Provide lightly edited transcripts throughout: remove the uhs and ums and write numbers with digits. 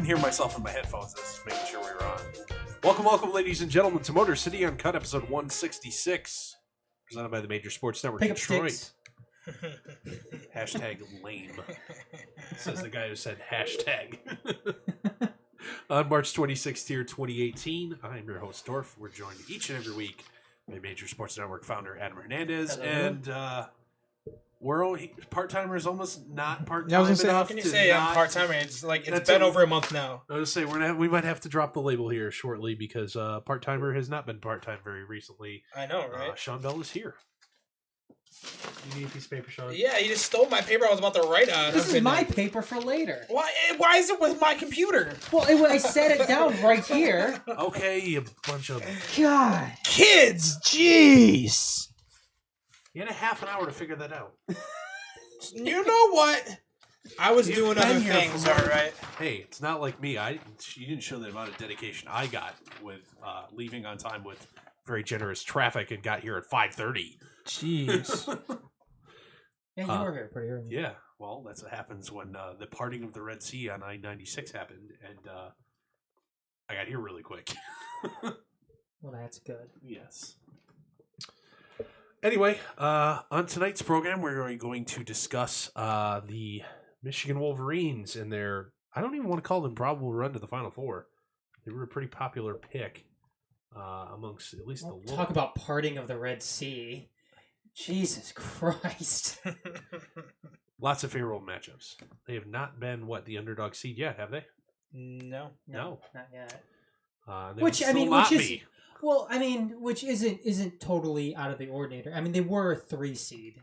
couldn't hear myself in my headphones. Just making sure we were on. Welcome, ladies and gentlemen, to Motor City Uncut, episode 166, presented by the Major Sports Network Pick up Detroit. sticks. Hashtag lame, says the guy who said hashtag. On March 26th here, 2018, I'm your host, Dorf. We're joined each and every week by Major Sports Network founder Adam Hernandez. Hello. And we're only part-timers, almost not part-time. Yeah, I was gonna say, enough how can you to say I'm not- part-timer? It's like it's That's been a- over a month now. I was gonna say we might have to drop the label here shortly because part-timer has not been part-time very recently. I know, right? Shawn Bell is here. You need a piece of paper, Shawn? Yeah, you just stole my paper I was about to write on. This is my paper for later. Why is it with my computer? Well, I set it down right here. Okay, you bunch of... God. Kids, jeez. You had a half an hour to figure that out. You know what? I was You've doing been other here things, for all more- right. Hey, it's not like me. You didn't show the amount of dedication I got with leaving on time with very generous traffic and got here at 5:30. Jeez. Yeah, you were here pretty early. Yeah, well, that's what happens when the parting of the Red Sea on I-96 happened, and I got here really quick. Well, that's good. Yes. Anyway, on tonight's program, we're going to discuss the Michigan Wolverines and their, I don't even want to call them probable run to the Final Four. They were a pretty popular pick amongst at least the Talk about parting of the Red Sea. Jesus Christ. Lots of favorable matchups. They have not been, the underdog seed yet, have they? No. No. Not yet. They Which, will I still mean, not which is... be. Well, I mean, which isn't totally out of the ordinary. I mean, they were a 3 seed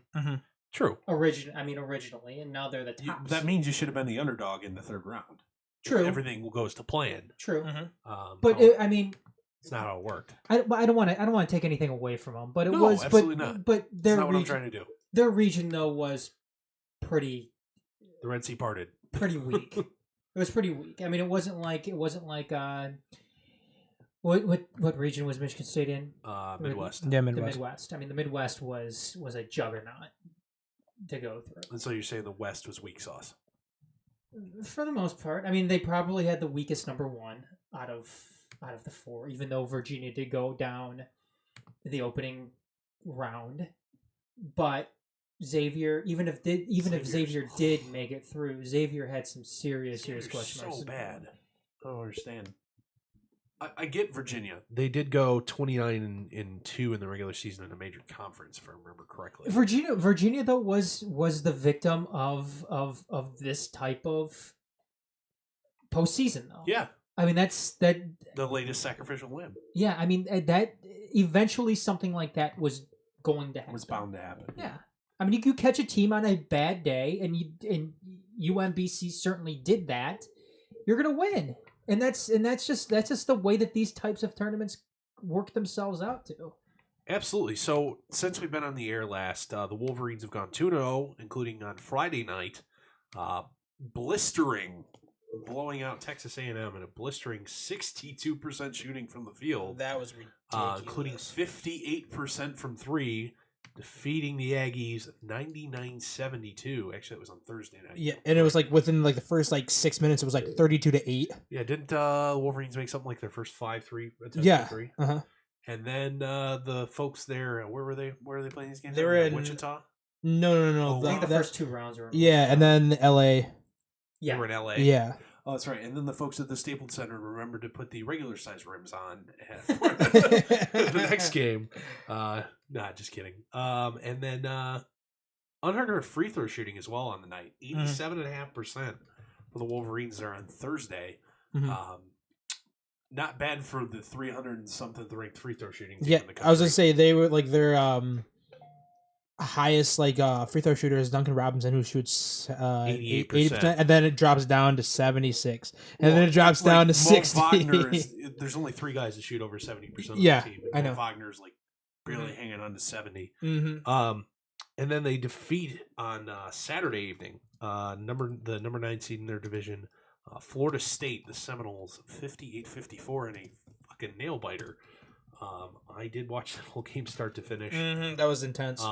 True. originally, and now they're the top. That means you should have been the underdog in the third round. True. If everything goes to plan. True. But However, I mean, it's not how it worked. I don't want to take anything away from them, but it No, was absolutely not. But their That's not what I'm region, trying to do. their region though was pretty The Red Sea parted. weak. It was pretty weak. I mean, it wasn't like what region was Michigan State in? Midwest. Yeah, The Midwest. I mean, the Midwest was a juggernaut to go through. And so you're saying the West was weak sauce. For the most part, I mean, they probably had the weakest number 1 out of the 4, even though Virginia did go down the opening round. But Xavier, even if Xavier did make it through, Xavier had some serious question marks. So bad. I don't understand. I get Virginia. They did go 29 and 2 in the regular season in a major conference, if I remember correctly. Virginia though was the victim of this type of postseason though. Yeah. I mean the latest sacrificial limb. Yeah, I mean that eventually something like that was going to happen. Was bound to happen. Yeah. I mean, you catch a team on a bad day, and UMBC certainly did that. You're gonna win, and that's just the way that these types of tournaments work themselves out to. Absolutely. So since we've been on the air last, the Wolverines have gone 2-0, including on Friday night, blowing out Texas A&M in a blistering 62% shooting from the field. That was ridiculous. Including 58% from 3. Defeating the Aggies 99-72. Actually, it was on Thursday night. Yeah, and it was like within like the first 6 minutes, it was like 32-8. Yeah, didn't Wolverines make something like their first 5-3 attempts? Yeah. 3? Uh-huh. And then the folks there, where were they? Where are they playing these games? They were in Wichita. No. I think the first 2 rounds were. Yeah, and then LA. Yeah. They were in LA. Yeah. Oh, that's right. And then the folks at the Staples Center remembered to put the regular size rims on for the next game. Nah, just kidding. And then unheard of free throw shooting as well on the night. 87.5% for the Wolverines there on Thursday. Not bad for the 300 and something ranked free throw shooting team Yeah, in the country. I was gonna say they were like their highest free throw shooter is Duncan Robinson, who shoots 80%, and then it drops down to 76, and then it drops down to 60. Wagner there's only 3 guys that shoot over 70% of the team. I know. Wagner's barely hanging on to 70. Mm-hmm. And then they defeat on Saturday evening the number 9 seed in their division, Florida State, the Seminoles, 58-54 in a fucking nail biter. I did watch the whole game start to finish. That was intense.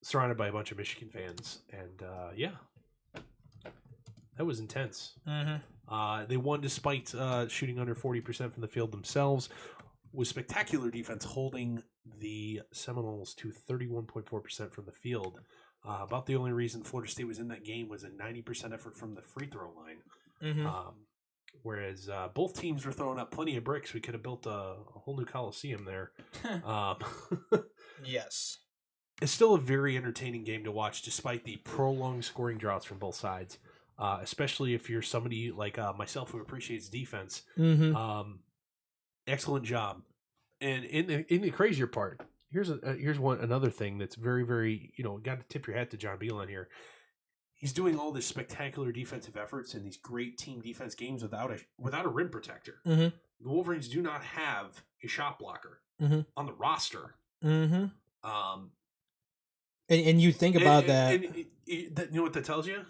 Surrounded by a bunch of Michigan fans, and That was intense. Mm-hmm. They won despite shooting under 40% from the field themselves, with spectacular defense holding the Seminoles to 31.4% from the field. About the only reason Florida State was in that game was a 90% effort from the free throw line. Mm-hmm. Whereas both teams were throwing up plenty of bricks. We could have built a whole new Coliseum there. Yes. It's still a very entertaining game to watch, despite the prolonged scoring droughts from both sides. Especially if you're somebody like myself who appreciates defense. Mm-hmm. Excellent job. And in the crazier part, here's another thing that's very, very, got to tip your hat to John Beal on here. He's doing all this spectacular defensive efforts and these great team defense games without a rim protector. Mm-hmm. The Wolverines do not have a shot blocker on the roster. Mm-hmm. And you think about that. And you know what that tells you?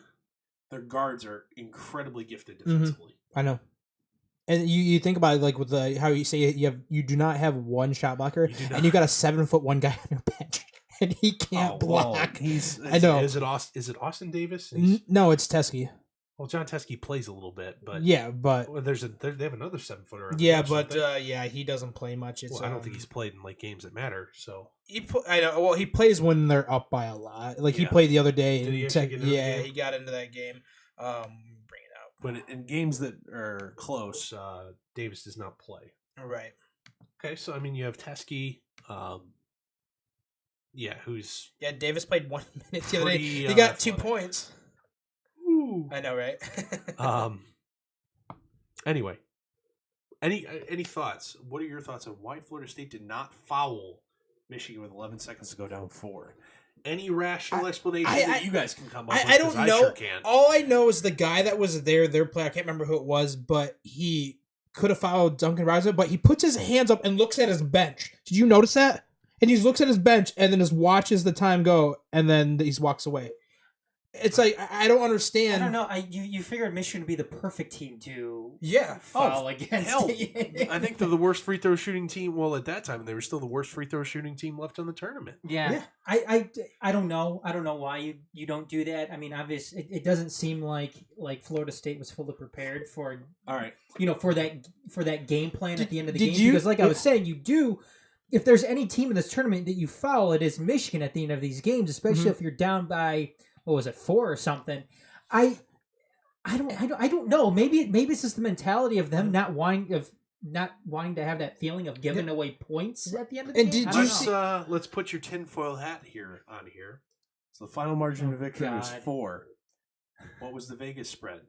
Their guards are incredibly gifted defensively. I know. And you think about it, like with how you say you do not have one shot blocker, and you got a 7'1" guy on your bench, and he can't block. I know. Is it Austin Davis? No, it's Teskey. Well, John Teskey plays a little bit, but they have another 7-footer. Yeah, but he doesn't play much. I don't think he's played in like games that matter. So I know. Well, he plays when they're up by a lot. Like he played the other day. Did he got into that game. Bring it out. But in games that are close, Davis does not play. Right. Okay, so I mean, you have Teskey. Davis played 1 minute the other day. He got 2 points. Ooh. I know, right? Anyway, any thoughts? What are your thoughts on why Florida State did not foul Michigan with 11 seconds to go down 4? Any rational explanation that you guys can come up with? I don't know. I sure can't. All I know is the guy that was their player, I can't remember who it was, but he could have fouled Duncan Robinson, but he puts his hands up and looks at his bench. Did you notice that? And he looks at his bench and then just watches the time go, and then he walks away. It's like I don't understand. I don't know. You figured Michigan would be the perfect team to foul against. Hell, I think they're the worst free throw shooting team. Well, at that time, they were still the worst free throw shooting team left in the tournament. Yeah. I don't know. I don't know why you don't do that. I mean, obviously, it doesn't seem like Florida State was fully prepared for. All right. For that game plan at the end of the game, because like I was saying, you do. If there's any team in this tournament that you foul, it is Michigan at the end of these games, especially if you're down by. What was it, 4 or something? I don't know. Maybe it's just the mentality of them not wanting to have that feeling of giving away points at the end of the game. Let's put your tinfoil hat on here. So the final margin of victory was 4. What was the Vegas spread?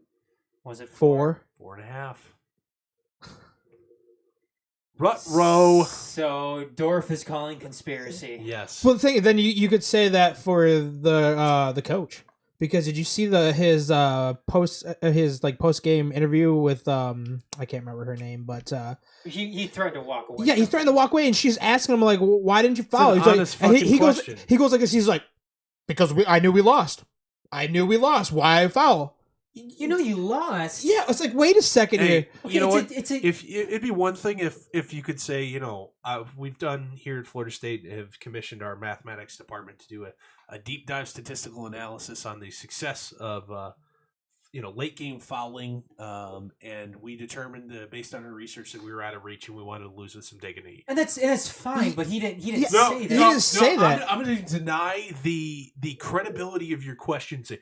Was it 4? 4.5. Rut-row. So Dorf is calling conspiracy. Yes. Well, the thing then you could say that for the coach, because did you see his post game interview with I can't remember her name, but he threatened to walk away. Yeah, he threatened to walk away, and she's asking him like, why didn't you foul? He goes like this. He's like, because I knew we lost. Why foul? You lost. Yeah, it's like, wait a second here. Okay, you know what? If it'd be one thing if you could say, we've done here at Florida State have commissioned our mathematics department to do a deep dive statistical analysis on the success of late game fouling, and we determined based on our research that we were out of reach and we wanted to lose with some dignity. And that's fine, but he didn't say that. He didn't say that. I'm going to deny the credibility of your question. Say,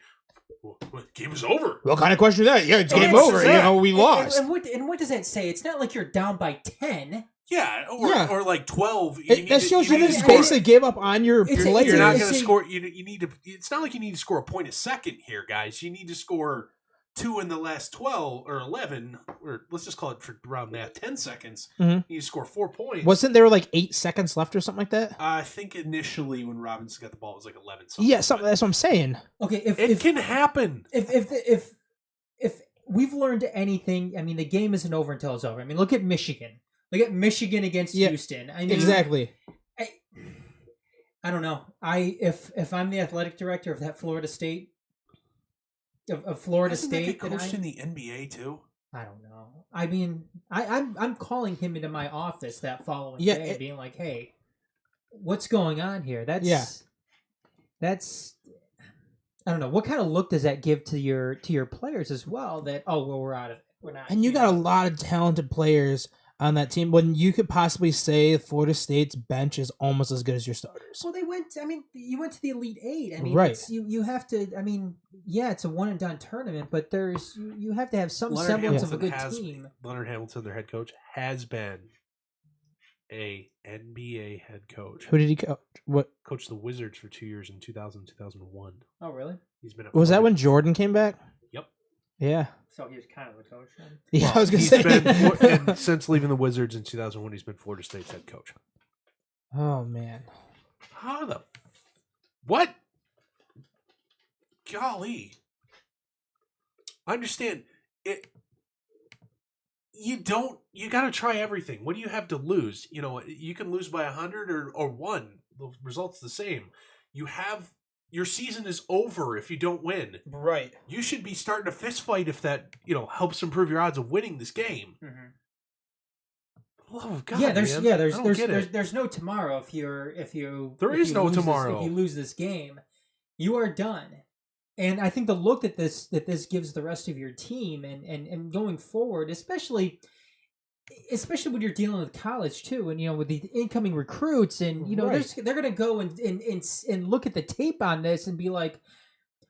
well, game is over. What kind of question is that? Yeah, it's game over. We lost. And what does that say? It's not like you're down by 10. Yeah, or like 12. That shows you just basically gave up on your play. You're not going to score. You need to. It's not like you need to score a point a second here, guys. You need to score 2 in the last 12 or 11, or let's just call it for around that 10 seconds. Mm-hmm. You score 4 points. Wasn't there like 8 seconds left or something like that? I think initially when Robinson got the ball, it was like 11 something. Yeah, that's what I'm saying. Okay, it can happen. If we've learned anything, I mean, the game isn't over until it's over. I mean, look at Michigan. Look at Michigan against Houston. I mean, exactly. I don't know. If I'm the athletic director of that Florida State. Of Florida State, that coached in the NBA too. I don't know. I mean, I'm calling him into my office that following day, being like, "Hey, what's going on here?" That's I don't know, what kind of look does that give to your players as well? That we're out of it. We're not. And you got a lot of talented players on that team. When you could possibly say Florida State's bench is almost as good as your starters. Well, they went. I mean, you went to the Elite Eight. I mean, Right. You have to. I mean, yeah, it's a one and done tournament, but you have to have some Leonard semblance Hamilton of a good team. Leonard Hamilton, their head coach, has been a NBA head coach. Who did he coach? What Coached the Wizards for 2 years in 2000, 2001. Oh, really? He's been. was that when Jordan came back? Yep. Yeah. So he was kind of a coach then. Yeah, Well, I was gonna he's say. and since leaving the Wizards in 2001, he's been Florida State's head coach. Oh man. How the what? Golly. I understand it. You got to try everything. What do you have to lose? You know, you can lose by 100 or 1. The result's the same. Your season is over if you don't win. Right. You should be starting a fist fight if that, helps improve your odds of winning this game. Mm-hmm. Oh God, yeah, there's man. there's no tomorrow if you no lose tomorrow. If you lose this game, you are done. And I think the look that this gives the rest of your team and going forward, especially when you're dealing with college too, and with the incoming recruits, and Right. they're gonna go and look at the tape on this and be like,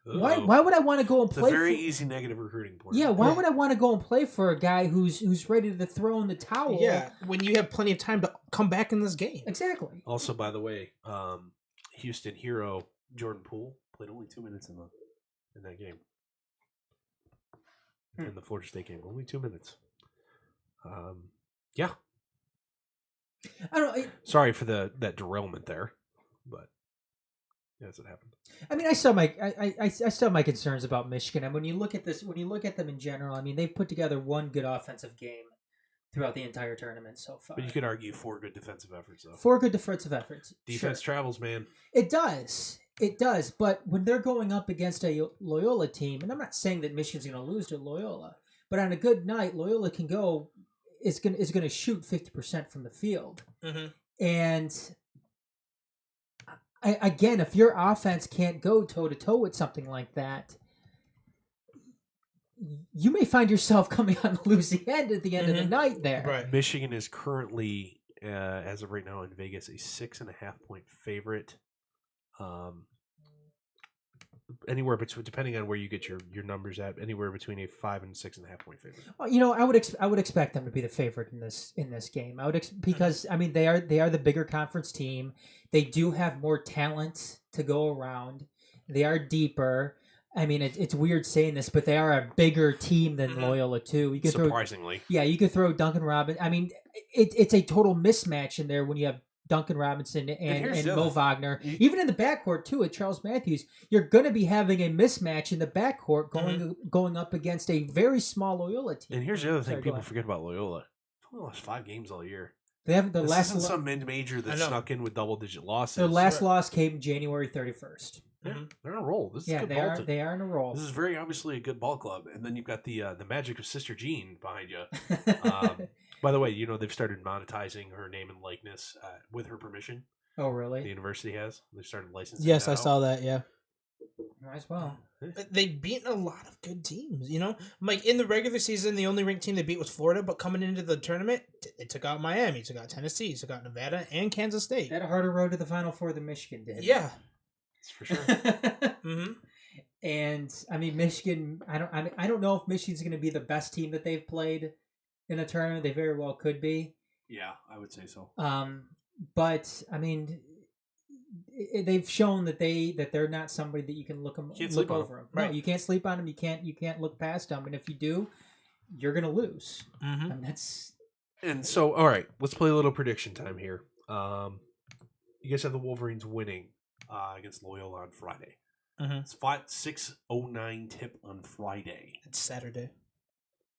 why would I want to go and play? It's a very easy negative recruiting point. Yeah, why would I want to go and play for a guy who's ready to throw in the towel? Yeah, when you have plenty of time to come back in this game. Exactly. Also, by the way, Houston hero Jordan Poole played only 2 minutes in that game. In the Florida State game, only 2 minutes. Yeah. I don't know. Sorry for that derailment there, but that's what happened. I mean, I still have my concerns about Michigan. And when you look at them in general, I mean, they've put together one good offensive game throughout the entire tournament so far. But you could argue 4 good defensive efforts, though. 4 good defensive efforts. Defense travels, man. It does. But when they're going up against a Loyola team, and I'm not saying that Michigan's going to lose to Loyola, but on a good night, Loyola can go. Is going to shoot 50% from the field, and again, if your offense can't go toe to toe with something like that, you may find yourself coming on the losing end at the end of the night there. Right. Michigan is currently, as of right now in Vegas, a 6.5 point favorite. Anywhere between, depending on where you get your numbers at, anywhere between a 5 and 6.5 point favorite. Well, I would expect them to be the favorite in this game. Because I mean they are the bigger conference team. They do have more talent to go around. They are deeper. I mean, it's weird saying this, but they are a bigger team than Loyola too. You could Surprisingly, you could throw Duncan Robinson. I mean, it's a total mismatch in there when you have Duncan Robinson and Mo Wagner. Even in the backcourt, too, at Charles Matthews, you're going to be having a mismatch in the backcourt going up against a very small Loyola team. And here's the other thing people forget about Loyola. They've only lost 5 games all year. They have this isn't some mid-major that snuck in with double-digit losses. Their last loss came January 31st. Yeah, they're on a roll. This is good ball they are in a roll. This is very obviously a good ball club. And then you've got the magic of Sister Jean behind you. By the way, they've started monetizing her name and likeness with her permission. Oh, really? The university has. They've started licensing. Yes, that I saw that. Yeah, might as well. They've beaten a lot of good teams. Like in the regular season, the only ranked team they beat was Florida. But coming into the tournament, they took out Miami, took out Tennessee, took out Nevada, and Kansas State. They had a harder road to the Final Four than Michigan did. Yeah, that's for sure. And I mean, Michigan. I don't know if Michigan's going to be the best team that they've played in the tournament. They very well could be. Yeah, I would say so. But I mean, they've shown that they're not somebody that you can look over them. Right. No, you can't sleep on them. You can't look past them. And if you do, you're gonna lose. And that's. And so, all right, let's play a little prediction time here. You guys have the Wolverines winning against Loyola on Friday. It's 6:09 tip on Friday. It's Saturday.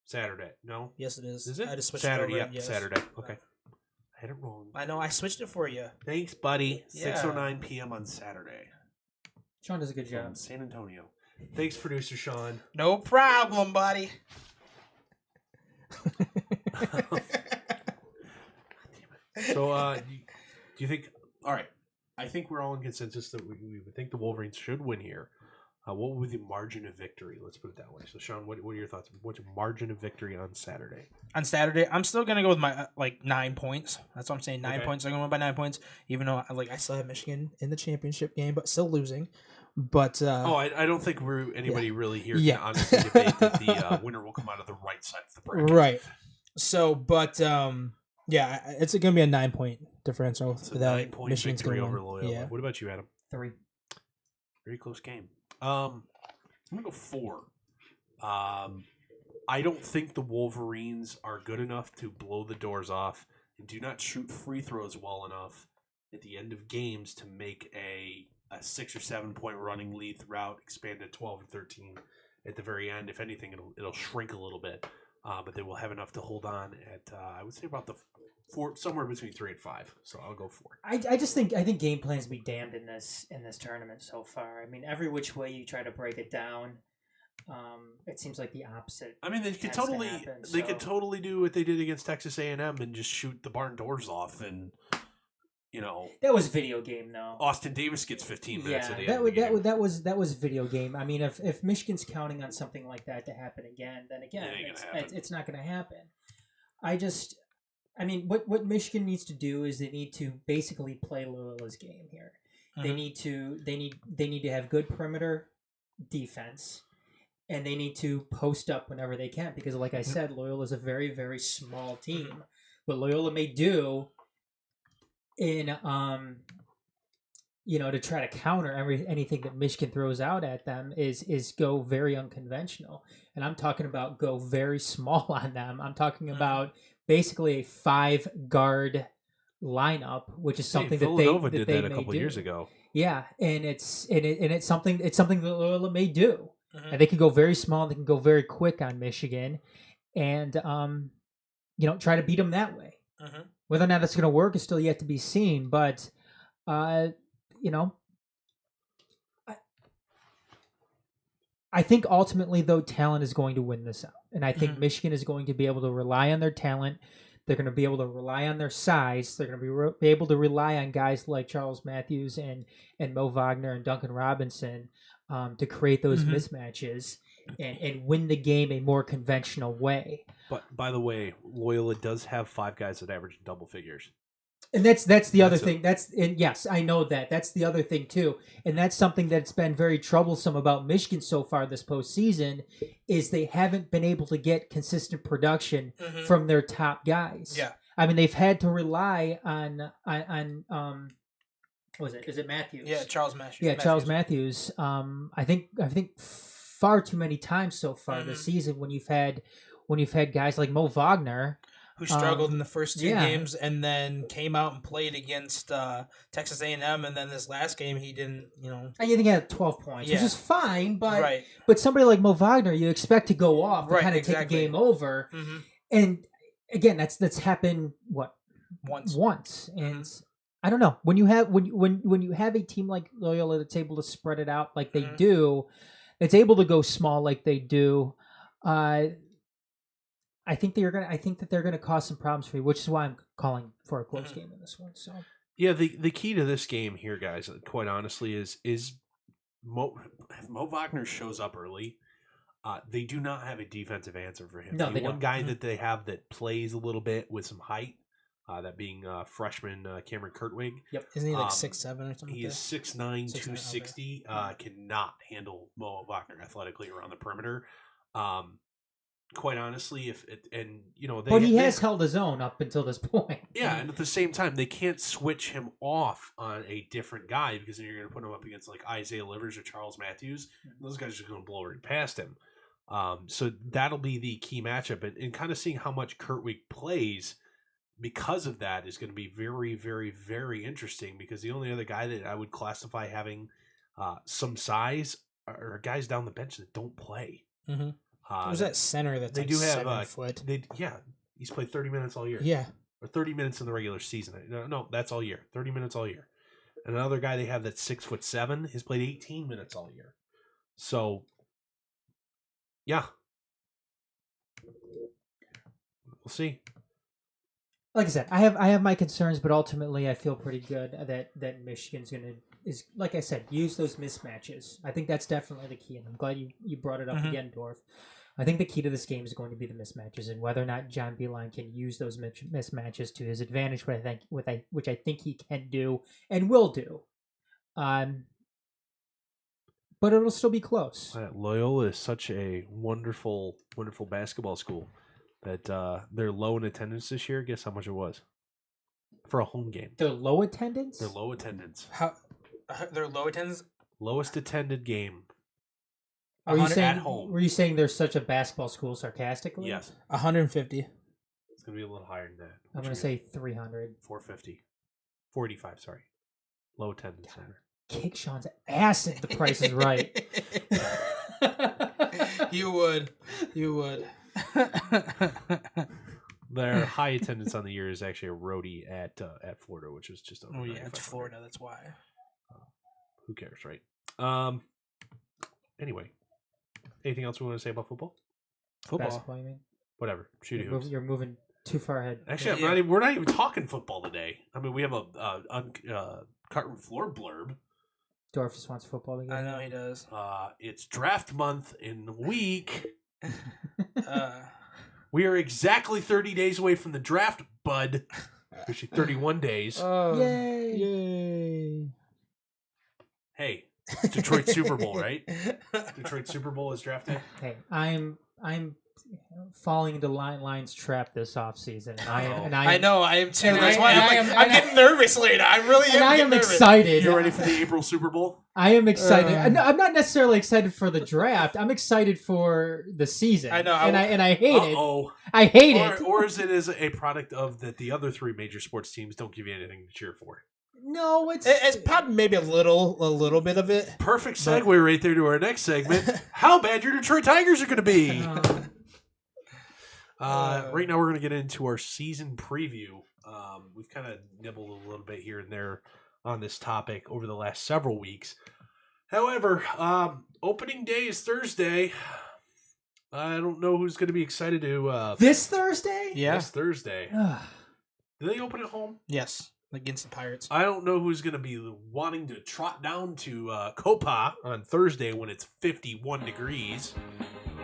Saturday, no? Yes, it is. Is it? I just switched Saturday, it over. yeah, Yes. Saturday. Okay. I had it wrong. I know, I switched it for you. Thanks, buddy. Yeah. 6:09 p.m. on Saturday. Shawn does a good job. From San Antonio. Thanks, producer Shawn. No problem, buddy. So, do you think? All right, I think we're all in consensus that we think the Wolverines should win here. What would be the margin of victory? Let's put it that way. So, Shawn, what are your thoughts? What's your margin of victory on Saturday? On Saturday, I'm still gonna go with my 9 points. That's what I'm saying. 9 points. I'm gonna win by 9 points, even though I still have Michigan in the championship game, but still losing. But I don't think anybody really here can honestly debate that the winner will come out of the right side of the bracket. Right. So, but it's gonna be a 9-point differential. So 9-point Michigan's victory gonna over win. Loyola. Yeah. What about you, Adam? 3. Very close game. I'm gonna go 4. I don't think the Wolverines are good enough to blow the doors off and do not shoot free throws well enough at the end of games to make a 6 or 7 point running lead throughout, expand to 12 and 13 at the very end. If anything, it'll shrink a little bit, but they will have enough to hold on at I would say about the 4, somewhere between 3 and 5. So I'll go 4. I think game plans be damned in this tournament so far. I mean, every which way you try to break it down, it seems like the opposite. I mean, they could totally do what they did against Texas A&M and just shoot the barn doors off, and that was video game though. Austin Davis gets 15 minutes. Yeah, that was video game. I mean, if Michigan's counting on something like that to happen again, then again, it's not going to happen. I mean, what Michigan needs to do is they need to basically play Loyola's game here. They need to have good perimeter defense, and they need to post up whenever they can, because like I said, Loyola is a very, very small team. What Loyola may do in to try to counter anything that Michigan throws out at them is go very unconventional. And I'm talking about go very small on them. I'm talking about basically a 5-guard lineup, which is something that Villanova they did that a may couple do. years ago. Yeah, and it's something that Loyola may do. And they can go very small, they can go very quick on Michigan, and try to beat them that way. Whether or not that's going to work is still yet to be seen, but I think ultimately, though, talent is going to win this out. And I think Michigan is going to be able to rely on their talent. They're going to be able to rely on their size. They're going to be able to rely on guys like Charles Matthews and Mo Wagner and Duncan Robinson to create those mismatches and win the game a more conventional way. But, by the way, Loyola does have 5 guys that average double figures. And that's the other thing. Yes, I know that. That's the other thing too. And that's something that's been very troublesome about Michigan so far this postseason is they haven't been able to get consistent production from their top guys. Yeah. I mean, they've had to rely on what was it? Is it Matthews? Yeah, Charles Matthews. Yeah, Charles Matthews. I think far too many times so far this season when you've had guys like Mo Wagner, who struggled in the first 2 games and then came out and played against Texas A&M, and then this last game he didn't, I think he had 12 points, which is fine, but but somebody like Mo Wagner, you expect to go off and kind of take the game over, and again, that's happened once, and I don't know, when you have a team like Loyola that's able to spread it out like they do, that's able to go small like they do. I think that they're gonna cause some problems for you, which is why I'm calling for a close game in this one. So yeah, the key to this game here, guys, quite honestly, is if Mo Wagner shows up early, they do not have a defensive answer for him. No, the one guy that they have that plays a little bit with some height, that being freshman Cameron Kurtwig. Yep, isn't he like 6'7" or something? He is 6'9", 260. Cannot handle Mo Wagner athletically around the perimeter. Quite honestly, but he has held his own up until this point. Yeah, and at the same time, they can't switch him off on a different guy because then you're going to put him up against like Isaiah Livers or Charles Matthews. Those guys are just going to blow right past him. So that'll be the key matchup, and kind of seeing how much Kurtwig plays because of that is going to be very, very, very interesting. Because the only other guy that I would classify having some size are guys down the bench that don't play. There's that center that's they like do have 7 foot. He's played 30 minutes all year. Yeah, or 30 minutes in the regular season. No, that's all year. 30 minutes all year. And another guy they have that's 6'7" has played 18 minutes all year. So, yeah, we'll see. Like I said, I have my concerns, but ultimately I feel pretty good that Michigan's going to is, like I said, use those mismatches. I think that's definitely the key, and I'm glad you brought it up again, Dorf. I think the key to this game is going to be the mismatches, and whether or not John Beeline can use those mismatches to his advantage, which I think he can do and will do. But it'll still be close. Loyola is such a wonderful, wonderful basketball school that they're low in attendance this year. Guess how much it was for a home game? They're low attendance? They're low attendance. They're low attendance? Lowest attended game. Are you saying, at home. Were you saying there's such a basketball school sarcastically? Yes. 150. It's going to be a little higher than that. I'm going to say 300. 450. 485, sorry. Low attendance center. Kick Shawn's ass if the price is right. You would. Their high attendance on the year is actually a roadie at Florida, which is just over. Oh yeah, it's Florida. That's why. Who cares, right? Anyway, anything else we want to say about football? Basketball, you mean? Whatever. Shooty hoops. You're moving too far ahead. Actually, we're not even talking football today. I mean, we have a cut room floor blurb. Dorf just wants football again. I know he does. It's draft month in a week. We are exactly 30 days away from the draft, bud. Actually, 31 days. Yay! Hey, it's Detroit Super Bowl, right? Detroit Super Bowl is draft day. Hey, I'm falling into Lions trap this offseason. I know, I am too. And That's why I'm getting nervous later. I really am. And I am excited. You ready for the April Super Bowl? I am excited. I'm not necessarily excited for the draft. I'm excited for the season. I know, and I hate it. Uh-oh. I hate it. Or is it as a product of that the other three major sports teams don't give you anything to cheer for? No, it's probably maybe a little bit of it. Perfect segue right there to our next segment. How bad your Detroit Tigers are going to be. Right now we're going to get into our season preview. We've kind of nibbled a little bit here and there on this topic over the last several weeks. However, opening day is Thursday. I don't know who's going to be excited to... this Thursday? Yeah. This Thursday. Do they open at home? Yes. Against the Pirates. I don't know who's going to be wanting to trot down to Copa on Thursday when it's 51 degrees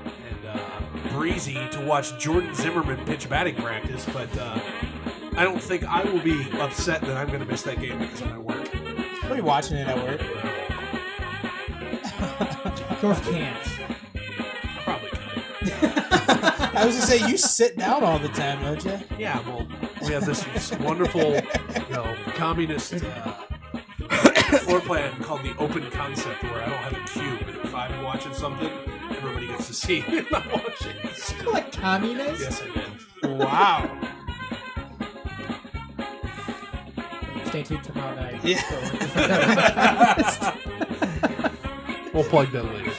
and breezy to watch Jordan Zimmerman pitch batting practice, but I don't think I will be upset that I'm going to miss that game because of my work. I'll be watching it at work. Dorf can't. Probably can. I was going to say, you sit down all the time, don't you? Yeah, well, we have this wonderful, communist floor plan called the open concept, where I don't have a cube, and if I'm watching something, everybody gets to see me I'm watching. It's like communist? Yes, I did. Wow. Stay tuned tomorrow night. Yeah. We'll plug that later.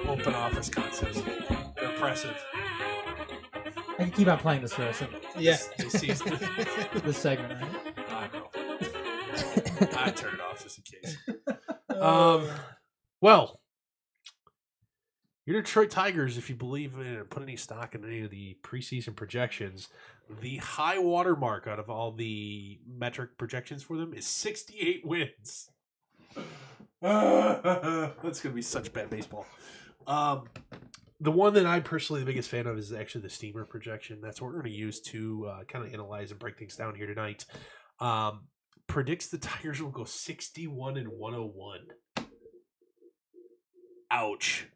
Open office concepts. They're impressive. I can keep on playing this for us. Yeah. This segment, right? I know. I turn it off just in case. Well, your Detroit Tigers, if you believe in or put any stock in any of the preseason projections, the high water mark out of all the metric projections for them is 68 wins. That's going to be such bad baseball. The one that I'm personally the biggest fan of is actually the Steamer projection. That's what we're going to use to kind of analyze and break things down here tonight. Predicts the Tigers will go 61-101. Ouch.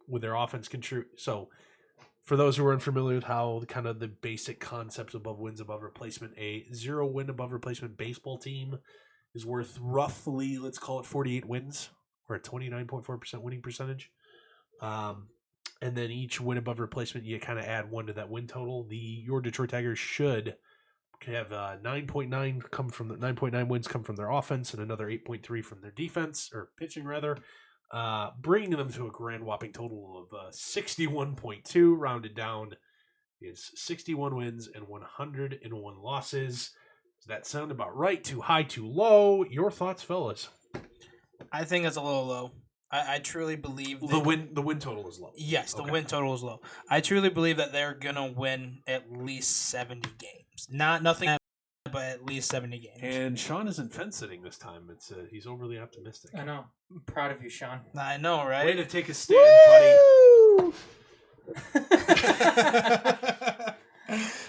With their offense contribute. So, for those who are unfamiliar with how kind of the basic concepts above wins above replacement, a 0 win above replacement baseball team is worth roughly, let's call it 48 wins, or a 29.4% winning percentage. And then each win above replacement, you kind of add 1 to that win total. Your Detroit Tigers should have 9.9 wins come from their offense and another 8.3 from their defense, or pitching rather, bringing them to a grand whopping total of 61.2. Rounded down is 61 wins and 101 losses. Does that sound about right? Too high, too low? Your thoughts, fellas? I think it's a little low. I truly believe the win total is low. Yes, the win total is low. I truly believe that they're gonna win at least 70 games. Nothing, but at least 70 games. And Shawn isn't fence sitting this time. He's overly optimistic. I know. I'm proud of you, Shawn. I know, right? Way to take a stand, buddy.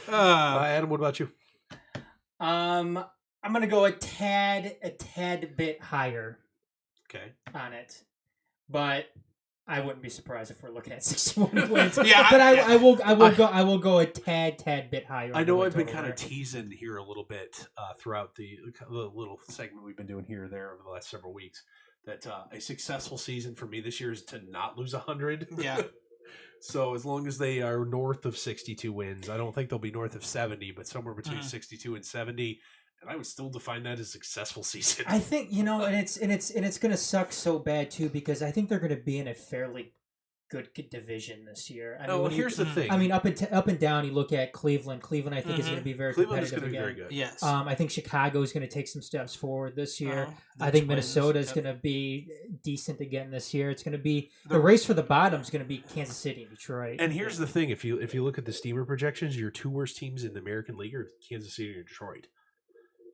Adam, what about you? I'm gonna go a tad bit higher. Okay. On it, but I wouldn't be surprised if we're looking at 61 wins. Yeah, but I will go a tad bit higher. I know I've been kind of teasing here a little bit throughout the little segment we've been doing here or there over the last several weeks that a successful season for me this year is to not lose 100. Yeah. So as long as they are north of 62 wins, I don't think they'll be north of 70, but somewhere between 62 and 70. And I would still define that as a successful season. I think, and it's gonna suck so bad too, because I think they're gonna be in a fairly good division this year. I mean, here's the thing. I mean, up and down. You look at Cleveland. Cleveland, I think, is going to be very Cleveland competitive. Cleveland is going to be very good. Yes. I think Chicago is going to take some steps forward this year. I think Minnesota is going to be decent again this year. It's going to be the race for the bottom is going to be Kansas City and Detroit. And here's the thing: if you look at the Steamer projections, your two worst teams in the American League are Kansas City and Detroit.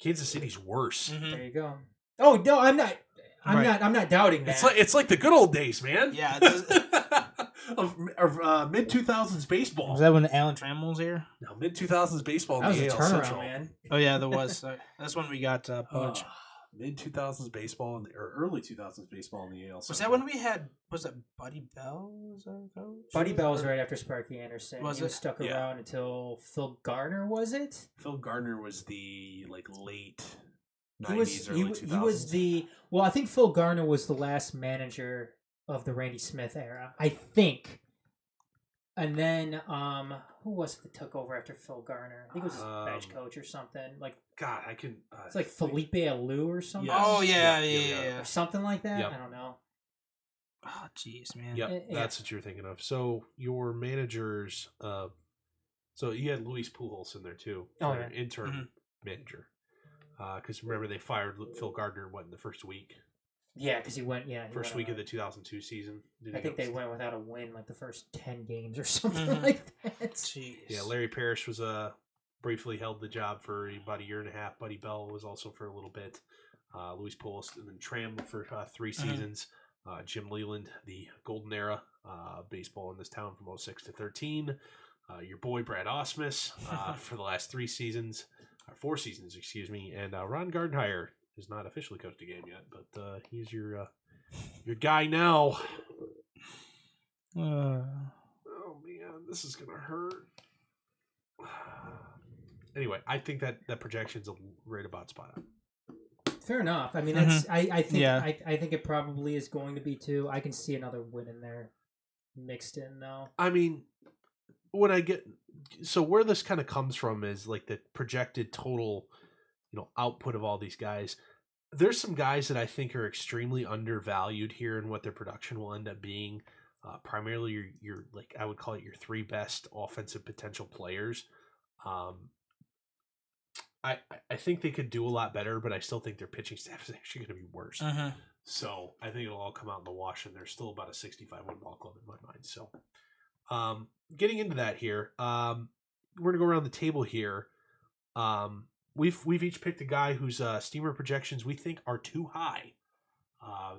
Kansas City's worse. There you go. Oh no, I'm not. I'm not doubting that. It's like the good old days, man. Yeah. of mid 2000s baseball. Was that when Alan Trammell was here? No, mid 2000s baseball. That was in a the AL turnaround, Central. man. Oh yeah, there was. That's when we got Pudge. Mid 2000s baseball or early 2000s baseball in the AL Central. Was that when we had? Was it Buddy Bell? Was our coach? Buddy Bell was right after Sparky Anderson. He was stuck Yeah. around until Phil Gardner, was it? Phil Gardner was the late 90s, early 2000s. He was the I think Phil Gardner was the last manager of the Randy Smith era, I think. And then who was it that took over after Phil Gardner? I think it was his bench coach or something. Like God, I can. It's like Felipe Alou or something. Yes. Oh yeah. Or something like that. Yep. I don't know. Oh jeez, man. Yep, that's what you're thinking of. So your managers, so you had Luis Pujols in there too, for interim manager. Because remember they fired Phil Gardner in the first week. Yeah, because he went. First week of the 2002 season. I think they went without a win like the first 10 games or something like that. Jeez. Yeah, Larry Parrish was briefly held the job for about a year and a half. Buddy Bell was also for a little bit. Luis Pujols and then Trammell for 3 seasons. Jim Leland, the golden era baseball in this town from 06 to 13. Your boy Brad Ausmus for the last 4 seasons, excuse me. And Ron Gardenhire has not officially coached a game yet, but he's your guy now. Oh man, this is gonna hurt. Anyway, I think that projection's right about spot on. Fair enough. I mean, that's I think I think it probably is going to be too. I can see another win in there mixed in though. I mean, when I get where this kind of comes from is like the projected total, output of all these guys. There's some guys that I think are extremely undervalued here in what their production will end up being. Primarily your like I would call it your 3 best offensive potential players. I think they could do a lot better, but I still think their pitching staff is actually going to be worse. So I think it'll all come out in the wash, and there's still about a 65-win ball club in my mind. So getting into that here, we're going to go around the table here. We've each picked a guy whose steamer projections we think are too high.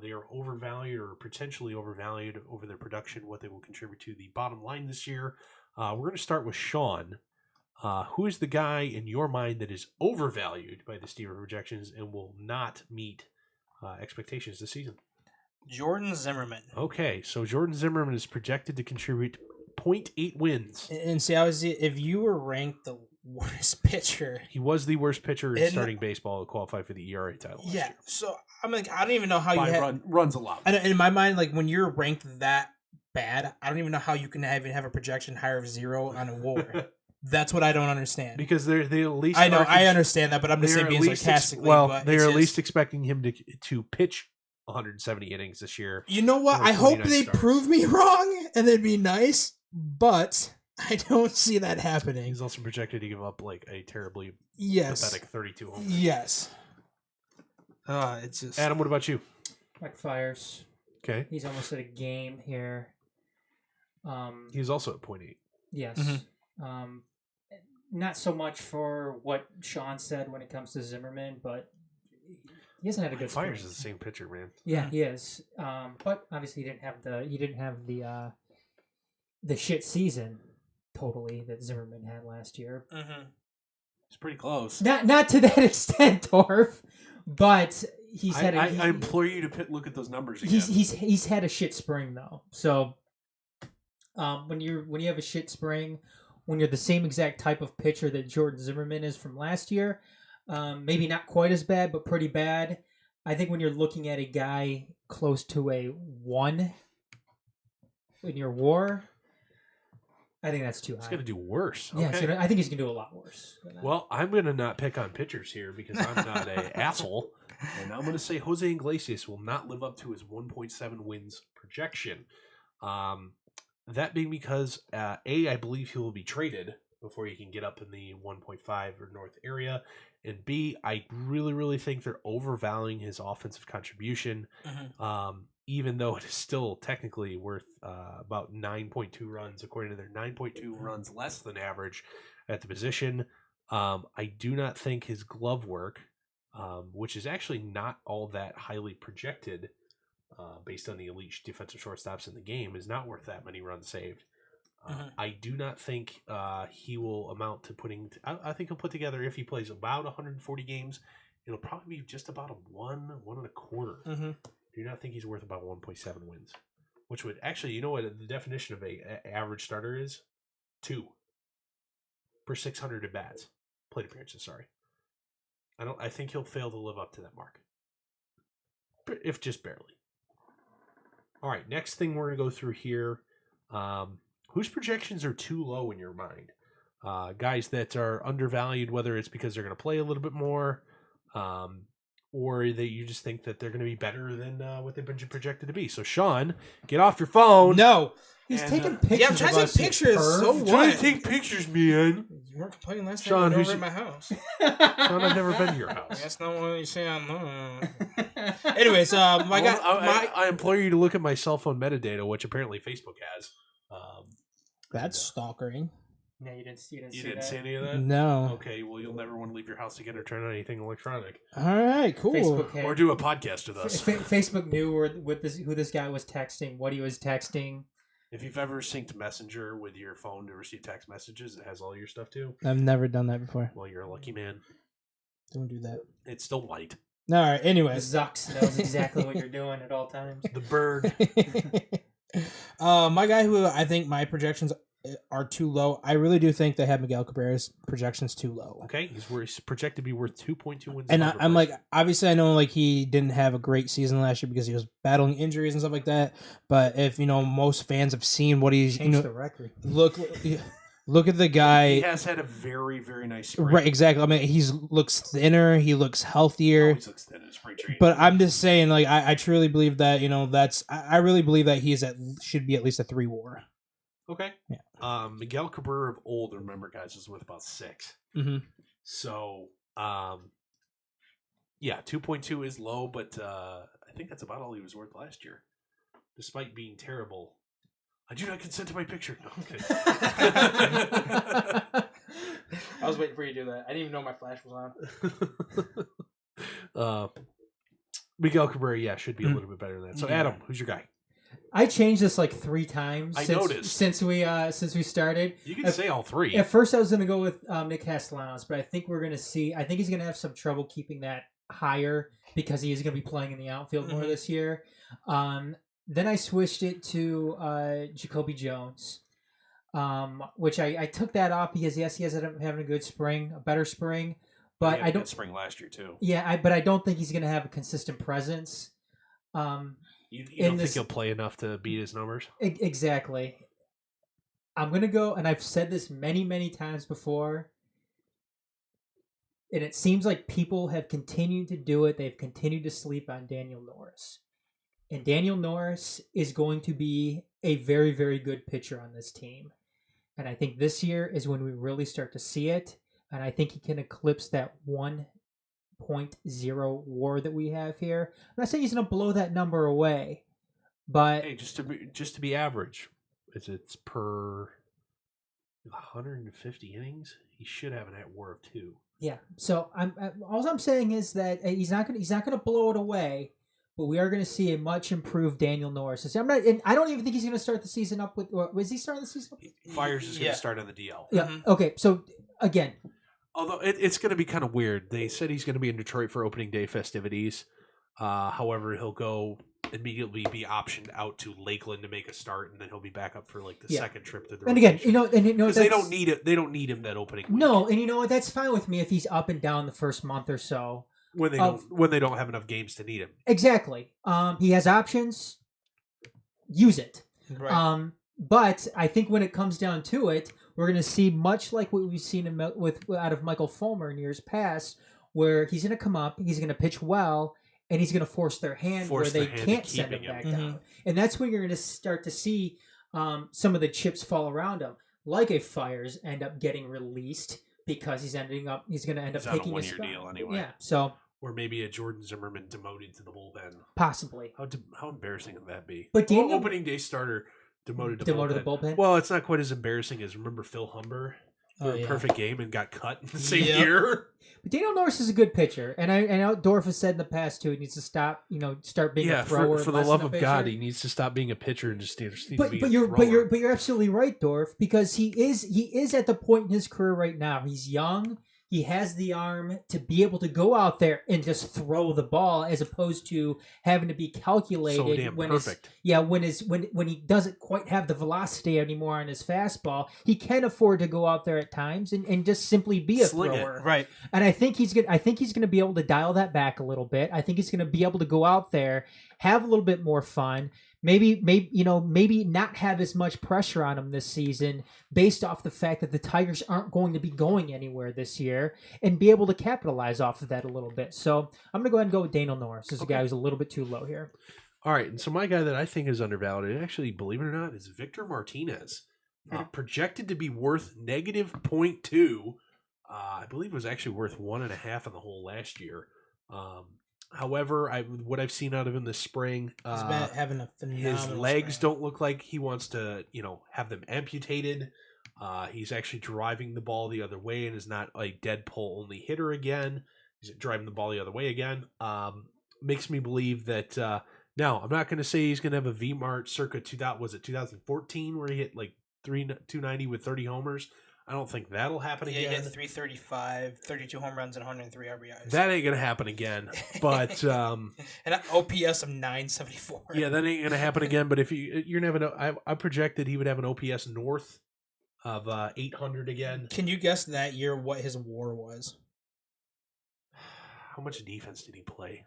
They are overvalued or potentially overvalued over their production, what they will contribute to the bottom line this year. We're going to start with Shawn. Who is the guy in your mind that is overvalued by the steamer projections and will not meet expectations this season? Jordan Zimmerman. Okay, so Jordan Zimmerman is projected to contribute 0.8 wins. And see, if you were ranked the worst pitcher, he was the worst pitcher in starting baseball to qualify for the ERA title. Yeah, so I'm like, I don't even know how runs a lot. And in my mind, like when you're ranked that bad, I don't even know how you can even have a projection higher of 0 on a WAR. That's what I don't understand. Because they at least I know I understand that, but I'm just saying being sarcastically. They're at least expecting him to pitch 170 innings this year. You know what? I hope they prove me wrong, and they'd be nice, but I don't see that happening. He's also projected to give up like a terribly pathetic 32 home runs. Yes. It's just Adam. What about you? Mike Fiers. Okay. He's almost at a game here. He's also at 0.8. Yes. not so much for what Shawn said when it comes to Zimmerman, but he hasn't had a good Fires spring. is the same pitcher, man. Yeah, he is. But obviously he didn't have the shit season totally that Zimmerman had last year. Mm-hmm. It's pretty close. Not to that extent, Dorf, but he's had. I implore you to look at those numbers again. He's had a shit spring though. So when you have a shit spring, when you're the same exact type of pitcher that Jordan Zimmerman is from last year, maybe not quite as bad, but pretty bad. I think when you're looking at a guy close to a 1 in your WAR, I think that's too high. He's going to do worse. Yeah, Okay. I think he's going to do a lot worse. Well, I'm going to not pick on pitchers here because I'm not an asshole. And I'm going to say Jose Iglesias will not live up to his 1.7 wins projection. That being because, A, I believe he will be traded before he can get up in the 1.5 or north area. And B, I really, really think they're overvaluing his offensive contribution. Mm-hmm. Even though it is still technically worth about 9.2 runs, according to their 9.2 runs less than average at the position. I do not think his glove work, which is actually not all that highly projected based on the elite defensive shortstops in the game, is not worth that many runs saved. I do not think he will amount to putting... I think he'll put together, if he plays about 140 games, it'll probably be just about a 1.25. Mm-hmm. Do not think he's worth about 1.7 wins, which would actually, you know what the definition of a average starter is? 2 per 600 at bats, plate appearances. Sorry, I think he'll fail to live up to that mark, if just barely. All right, next thing we're gonna go through here. Whose projections are too low in your mind? Guys that are undervalued, whether it's because they're gonna play a little bit more. Or that you just think that they're going to be better than what they've been projected to be. So, Shawn, get off your phone. No. He's taking pictures. Yeah, I'm trying to take pictures. So what? Trying to take pictures, man. You weren't complaining last Shawn, time you were over at my house. Shawn, I've never been to your house. That's not what you say I know. Anyways, I implore you to look at my cell phone metadata, which apparently Facebook has. That's stalkering. No, you didn't see any of that? No. Okay, well, you'll never want to leave your house again or turn on anything electronic. All right, cool. Or do a podcast with us. Facebook knew who this guy was texting, what he was texting. If you've ever synced Messenger with your phone to receive text messages, it has all your stuff too. I've never done that before. Well, you're a lucky man. Don't do that. It's still white. All right, anyway. Zucks knows exactly what you're doing at all times. The bird. My guy who I think my projections are too low. I really do think they have Miguel Cabrera's projections too low. Okay, he's projected to be worth 2.2 wins. And I'm like, obviously, I know like he didn't have a great season last year because he was battling injuries and stuff like that. But if most fans have seen what he's changed the record. Look at the guy. He has had a very, very nice spring. Right, exactly. I mean, he looks thinner. He looks healthier. Always looks thin in spring training. But I'm just saying, like, I truly believe that I really believe that should be at least a 3 WAR. Okay. Yeah. Miguel Cabrera of old, remember, guys, was worth about 6. Mm-hmm. So, 2.2 is low, but I think that's about all he was worth last year, despite being terrible. I do not consent to my picture. No, okay. I was waiting for you to do that. I didn't even know my flash was on. Miguel Cabrera, should be a little bit better than that. So, Adam, who's your guy? I changed this like 3 times. Noticed since we started. You can say all 3. At first, I was going to go with Nick Castellanos, but I think we're going to see. I think he's going to have some trouble keeping that higher because he is going to be playing in the outfield more this year. Then I switched it to Jacoby Jones, which I took that off because yes, he has having a good spring, a better spring, but I don't spring last year too. Yeah, but I don't think he's going to have a consistent presence. You don't think he'll play enough to beat his numbers? Exactly. I'm going to go, and I've said this many, many times before, and it seems like people have continued to do it. They've continued to sleep on Daniel Norris. And Daniel Norris is going to be a very, very good pitcher on this team. And I think this year is when we really start to see it. And I think he can eclipse that 1.0 WAR that we have here. I'm not saying he's going to blow that number away, but hey, just to be average, it's per 150 innings. he should have an WAR of 2. Yeah. So all I'm saying is that he's not gonna blow it away, but we are gonna see a much improved Daniel Norris. I don't even think he's gonna start the season up with. Or was he starting the season? Fires is going to start on the DL. Yeah. Mm-hmm. Okay. So again, although it's going to be kind of weird. They said he's going to be in Detroit for opening day festivities. However, he'll go immediately be optioned out to Lakeland to make a start, and then he'll be back up for like the second trip to the. And again, because they don't need it. They don't need him that opening week. No, and that's fine with me if he's up and down the first month or so. When they don't have enough games to need him. Exactly. He has options. Use it. Right. But I think when it comes down to it, we're going to see much like what we've seen out of Michael Fulmer in years past, where he's going to come up, he's going to pitch well, and he's going to force their hand where they can't send him back down. And that's when you're going to start to see some of the chips fall around him, like if Fires end up getting released because he's going to end up taking a spot. Deal anyway. Yeah, so. Or maybe a Jordan Zimmerman demoted to the bullpen. Possibly. How embarrassing would that be? But Daniel, opening day starter demoted to the bullpen. Well, it's not quite as embarrassing as remember Phil Humber. Perfect game and got cut in the same year. But Daniel Norris is a good pitcher, and I know Dorf has said in the past too he needs to stop, start being a thrower. For the love of God, he needs to stop being a pitcher and just needs to be a thrower. But you're absolutely right, Dorf, because he is at the point in his career right now. He's young. He has the arm to be able to go out there and just throw the ball, as opposed to having to be calculated. So damn perfect. When he doesn't quite have the velocity anymore on his fastball, he can afford to go out there at times and just simply be a thrower. Right. And I think he's gonna be able to dial that back a little bit. I think he's gonna be able to go out there, have a little bit more fun. Maybe not have as much pressure on him this season based off the fact that the Tigers aren't going to be going anywhere this year, and be able to capitalize off of that a little bit. So I'm going to go ahead and go with Daniel Norris as a guy who's a little bit too low here. All right, and so my guy that I think is undervalued, actually, believe it or not, is Victor Martinez. Projected to be worth negative 0.2. I believe it was actually worth 1.5 in the whole last year. However, what I've seen out of him this spring, he's been having a phenomenal his legs don't look like he wants to, have them amputated. He's actually driving the ball the other way and is not a dead pull only hitter again. He's driving the ball the other way again. Makes me believe that. Now, I'm not going to say he's going to have a VMART circa 2014 where he hit like 290 with 30 homers. I don't think that'll happen again. Yeah, he hit 335, 32 home runs, and 103 RBIs. That ain't going to happen again. But and an OPS of 974. Yeah, that ain't going to happen again. But if you're going to have I projected he would have an OPS north of 800 again. Can you guess that year what his WAR was? How much defense did he play?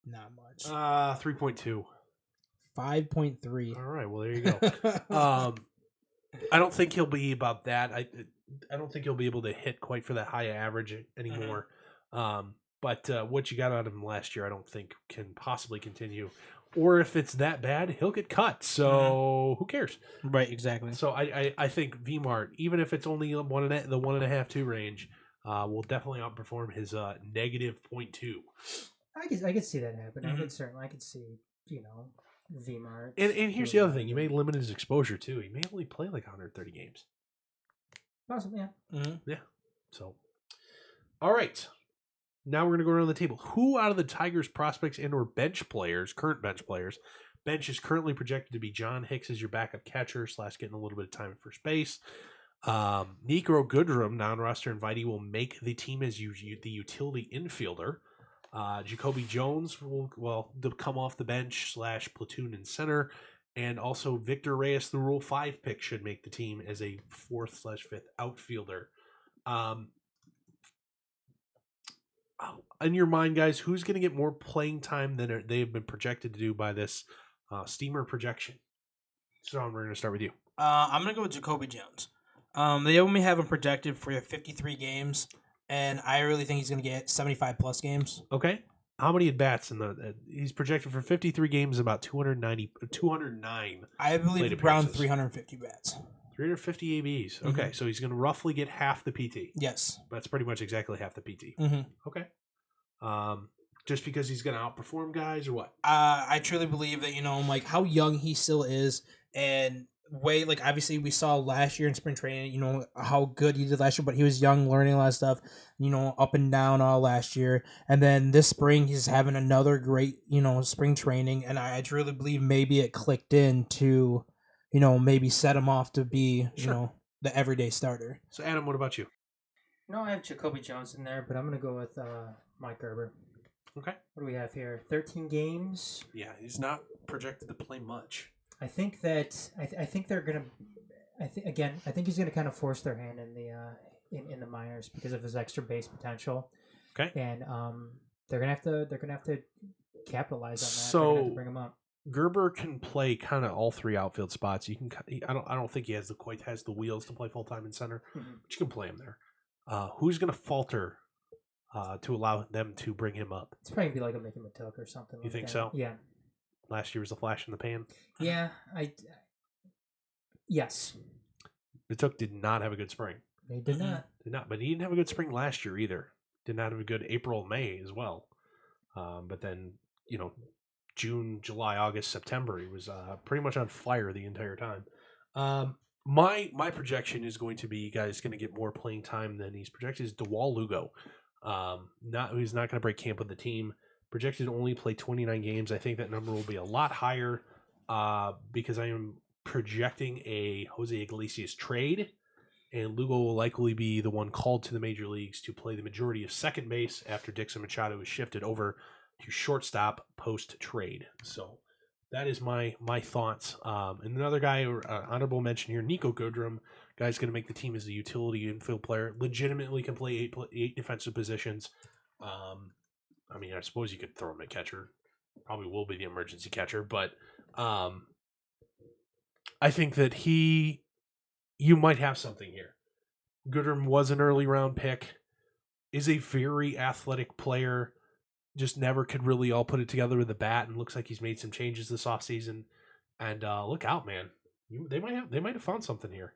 Not much. 3.2. 5.3. All right, well, there you go. I don't think he'll be about that. I don't think he'll be able to hit quite for that high average anymore. But what you got out of him last year, I don't think can possibly continue. Or if it's that bad, he'll get cut. So who cares? Right, exactly. So I think VMART, even if it's only the 1.5, 2 range, will definitely outperform his negative 0.2. I could see that happen. I could see VMART. And here's the other thing: you may limit his exposure too. He may only play like 130 games. Possibly, yeah. Yeah. So, all right. Now we're gonna go around the table. Who out of the Tigers prospects and/or current bench players, bench is currently projected to be John Hicks as your backup catcher / getting a little bit of time at first base. Nico Goodrum, non-roster invitee, will make the team as the utility infielder. Jacoby Jones will come off the bench / platoon in center, and also Victor Reyes, the Rule 5 pick, should make the team as a 4th / 5th outfielder. In your mind, guys, who's going to get more playing time than they've been projected to do by this steamer projection? Shawn, we're going to start with you. I'm going to go with Jacoby Jones. They only have him projected for 53 games. And I really think he's going to get 75-plus games. Okay. How many at-bats? He's projected for 53 games, about 209. I believe around 350 bats. 350 ABs. Okay, so he's going to roughly get half the PT. Yes. That's pretty much exactly half the PT. Okay. Just because he's going to outperform guys or what? I truly believe that, how young he still is, and way, like, obviously we saw last year in spring training, you know, how good he did last year, but he was young, learning a lot of stuff, you know, up and down all last year. And then this spring, he's having another great, you know, spring training. And I truly believe maybe it clicked in to, you know, maybe set him off to be, you know, the everyday starter. So, Adam, what about you? No, I have Jacoby Jones in there, but I'm going to go with Mike Gerber. Okay. What do we have here? 13 games. Yeah, he's not projected to play much. I think that I think they're gonna. I think he's gonna kind of force their hand in the in the minors because of his extra base potential. Okay. And they're gonna have to capitalize on that. So they're gonna have to bring him up. Gerber can play kind of all three outfield spots. You can. I don't think he has quite has the wheels to play full time in center, but you can play him there. Who's gonna falter to allow them to bring him up? It's probably gonna be like a Mickey Matuk or something. You like think that. so? Yeah. Last year was a flash in the pan. Yeah, yes. Matuk did not have a good spring. He did not. Did not, but he didn't have a good spring last year either. Did not have a good April, May as well. But then, you know, June, July, August, September, he was pretty much on fire the entire time. My projection is going to be, guys, going to get more playing time than he's projected. Is DeWall Lugo. He's not going to break camp with the team. Projected to only play 29 games. I think that number will be a lot higher because I am projecting a Jose Iglesias trade, and Lugo will likely be the one called to the major leagues to play the majority of second base after Dixon Machado is shifted over to shortstop post-trade. So that is my thoughts. And another guy, honorable mention here, Nico Goodrum, guy's going to make the team as a utility infield player. Legitimately can play eight defensive positions. I mean, I suppose you could throw him at catcher. Probably will be the emergency catcher, but I think that you might have something here. Goodrum was an early round pick, is a very athletic player, just never could really all put it together with the bat, and looks like he's made some changes this offseason. And look out, man. They might have found something here.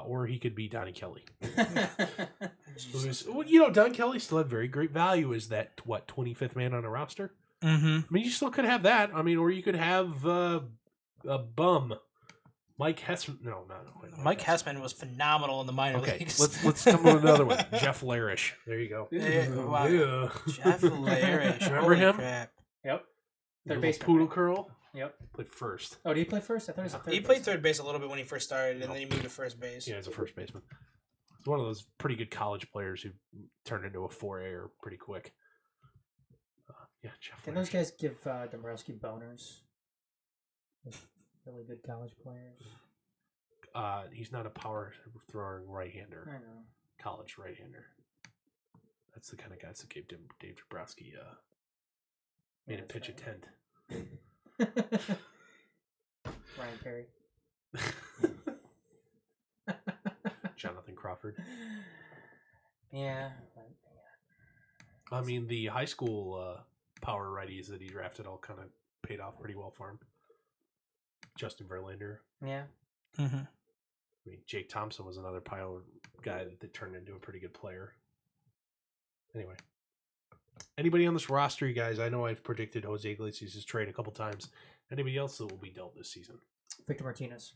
Or he could be Donnie Kelly. Don Kelly still had very great value as that, 25th man on a roster? Mm-hmm. I mean, you still could have that. I mean, or you could have a bum. Mike Hessman. No. Mike Hessman was phenomenal in the minor leagues. Let's come to another one. Jeff Larish. There you go. Wow. Yeah. Jeff Larish. Remember him? Crap. Yep. Third base poodle curl. Yep. Played first. Oh, did he play first? I thought he was a third. He played third base a little bit when he first started, and then he moved to first base. Yeah, he's a first baseman. He's one of those pretty good college players who turned into a 4A pretty quick. Jeff. Can those guys give Dombrowski boners? Really good college players. He's not a power throwing right-hander. I know. College right-hander. That's the kind of guys that gave Dave Dombrowski made him pitch a tent. Ryan Perry. Jonathan Crawford. Yeah. I mean, the high school power righties that he drafted all kind of paid off pretty well for him. Justin Verlander. Yeah. Mm-hmm. I mean, Jake Thompson was another power guy that turned into a pretty good player. Anyway. Anybody on this roster, you guys? I know I've predicted Jose Iglesias' trade a couple times. Anybody else that will be dealt this season? Victor Martinez.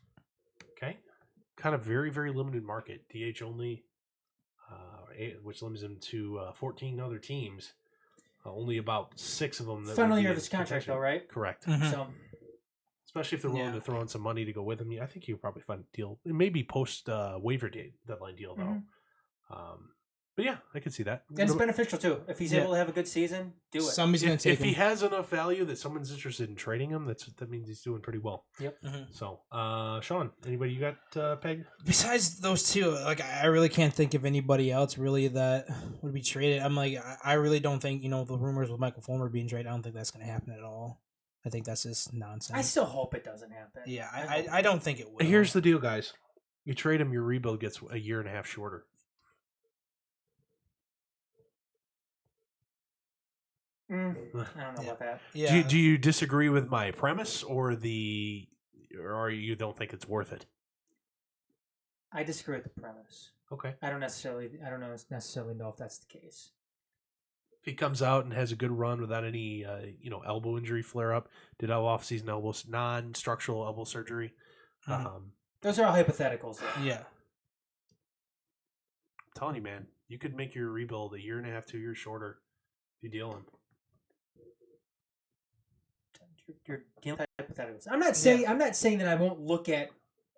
Okay. Kind of very, very limited market. DH only, which limits him to 14 other teams. Only about 6 of them. Final year of his contract, though, right? Correct. Mm-hmm. So, especially if they're willing to throw in some money to go with him. I think you'll probably find a deal. It may be post waiver deadline deal, though. Mm-hmm. But yeah, I can see that. And it's beneficial, too. If he's able to have a good season, do it. Somebody's going to take if him. he has enough value that someone's interested in trading him, that means he's doing pretty well. Yep. Mm-hmm. So, Shawn, anybody you got pegged? Besides those two, like, I really can't think of anybody else really that would be traded. I'm like, I really don't think, the rumors with Michael Fulmer being traded, I don't think that's going to happen at all. I think that's just nonsense. I still hope it doesn't happen. Yeah, I don't think it will. Here's the deal, guys. You trade him, your rebuild gets a year and a half shorter. I don't know about that. Yeah. Do you disagree with my premise, or you don't think it's worth it? I disagree with the premise. Okay. I don't necessarily know if that's the case. If he comes out and has a good run without any elbow injury flare up, did have off-season non-structural elbow surgery, Those are all hypotheticals. Yeah. I'm telling you, man, you could make your rebuild a year and a half, 2 years shorter if you deal him. You're dealing with hypotheticals. I'm not saying that I won't look at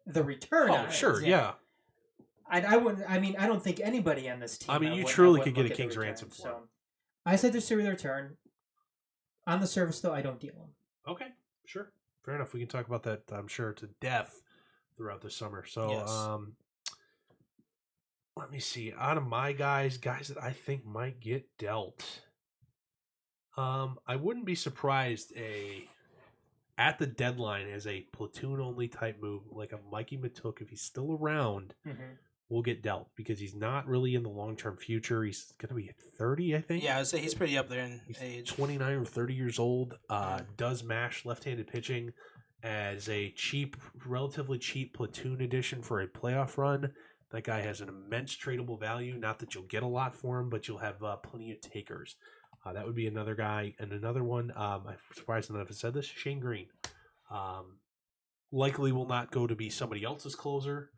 the return. Oh, sure, yeah. I wouldn't. I mean, I don't think anybody on this team. I mean, you truly could get a king's ransom for him. I said there's the return. On the surface, though, I don't deal him. Okay, sure, fair enough. We can talk about that, I'm sure, to death throughout the summer. So, Yes. let me see. Out of my guys that I think might get dealt, I wouldn't be surprised at the deadline as a platoon only type move, like a Mikey Matuk, if he's still around, will get dealt because he's not really in the long term future. He's going to be 30, I think. Yeah, I would say he's pretty up there in age. 29 or 30 years old. Does mash left handed pitching as a relatively cheap platoon addition for a playoff run. That guy has an immense tradable value. Not that you'll get a lot for him, but you'll have plenty of takers. That would be another guy. And another one, I'm surprised enough I said this, Shane Green. Likely will not go to be somebody else's closer.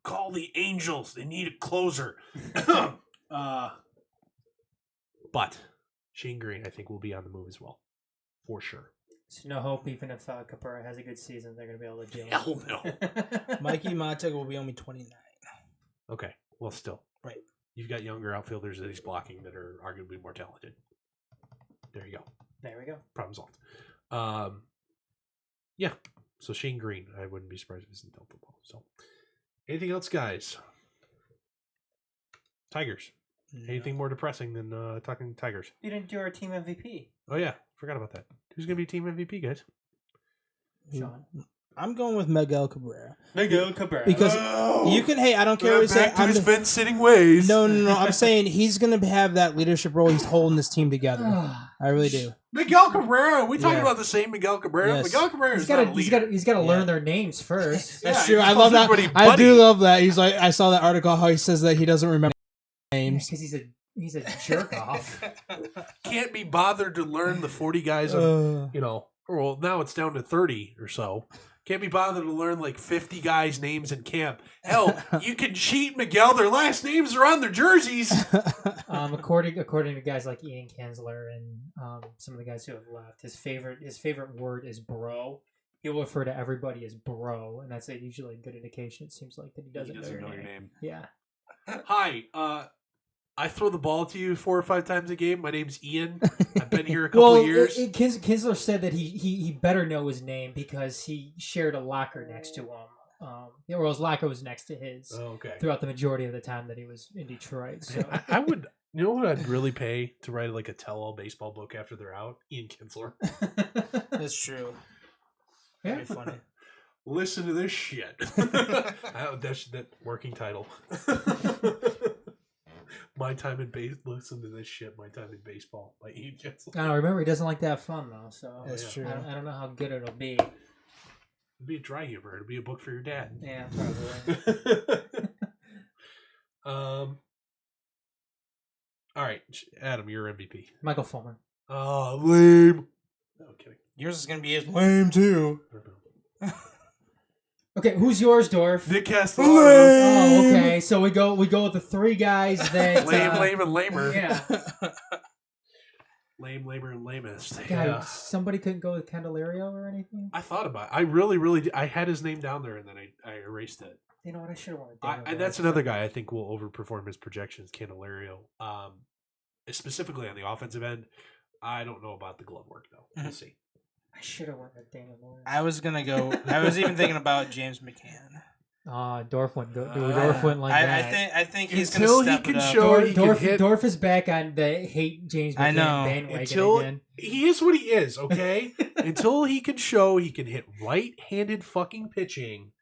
Call the Angels. They need a closer. But Shane Green, I think, will be on the move as well. For sure. So no hope, even if Cabrera has a good season, they're going to be able to deal. Hell no. Mikey Matuk will be only 29. Okay. Well, still. Right. You've got younger outfielders that he's blocking that are arguably more talented. There you go. There we go. Problem solved. Yeah. So Shane Green, I wouldn't be surprised if he's in Delta Ball. So, anything else, guys? Tigers. No. Anything more depressing than talking Tigers? You didn't do our team MVP. Oh yeah, forgot about that. Who's gonna be team MVP, guys? Shawn. I'm going with Miguel Cabrera. Because you can hate. I don't care what you say. Back to his fence-sitting ways. No. I'm saying he's going to have that leadership role. He's holding this team together. I really do. Miguel Cabrera. We talking about the same Miguel Cabrera. Yes. Miguel Cabrera is not a leader. He's got to learn their names first. That's true. I love that. I do love that. He's like, I saw that article how he says that he doesn't remember names because he's a jerk off. Can't be bothered to learn the 40 guys. Well, now it's down to 30 or so. Can't be bothered to learn like 50 guys' names in camp. Hell, you can cheat, Miguel. Their last names are on their jerseys. According to guys like Ian Kinsler and some of the guys who have left, his favorite word is bro. He'll refer to everybody as bro, and that's usually a good indication. It seems like that he doesn't know your name. Yeah. Hi. I throw the ball to you 4 or 5 times a game. My name's Ian. I've been here a couple of years. Kinsler said that he better know his name because he shared a locker next to him. Or his locker was next to his throughout the majority of the time that he was in Detroit. So I would, you know what I'd really pay to write like a tell-all baseball book after they're out? Ian Kinsler. That's true. Yeah. That'd be funny. Listen to this shit. That's that working title. My time in listen to this shit. My time in baseball by Ian Kinsler. I don't remember. He doesn't like to have fun though, so that's true. I don't know how good it'll be. It'll be a dry humor. It'll be a book for your dad. Yeah, probably. All right, Adam, you're MVP. Michael Fulmer. Oh, lame. No, I'm kidding. Yours is gonna be lame too. Okay, who's yours, Dorf? Nick Castellanos. Oh, okay. So we go with the 3 guys that lame, and lamer. Yeah. Lame, lamer, and lamest. God, yeah. Somebody couldn't go with Candelario or anything. I thought about it. I really did. I had his name down there and then I erased it. You know what? I should have wanted. That's another guy I think will overperform his projections. Candelario, specifically on the offensive end. I don't know about the glove work though. We'll see. I should have went with Daniel Lawrence. I was gonna go. I was even thinking about James McCann. Dorf went like that. I think he's until gonna step he can it up. show Dorf is back on the hate James McCann bandwagon again. He is what he is, okay? Until he can show he can hit right-handed fucking pitching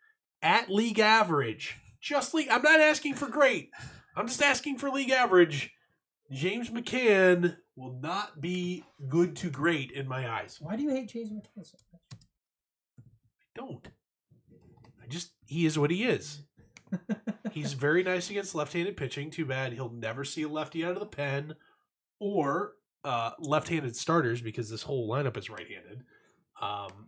at league average. I'm not asking for great. I'm just asking for league average. James McCann will not be good to great in my eyes. Why do you hate James McCann so much? I don't. He is what he is. He's very nice against left-handed pitching. Too bad he'll never see a lefty out of the pen or left-handed starters because this whole lineup is right-handed.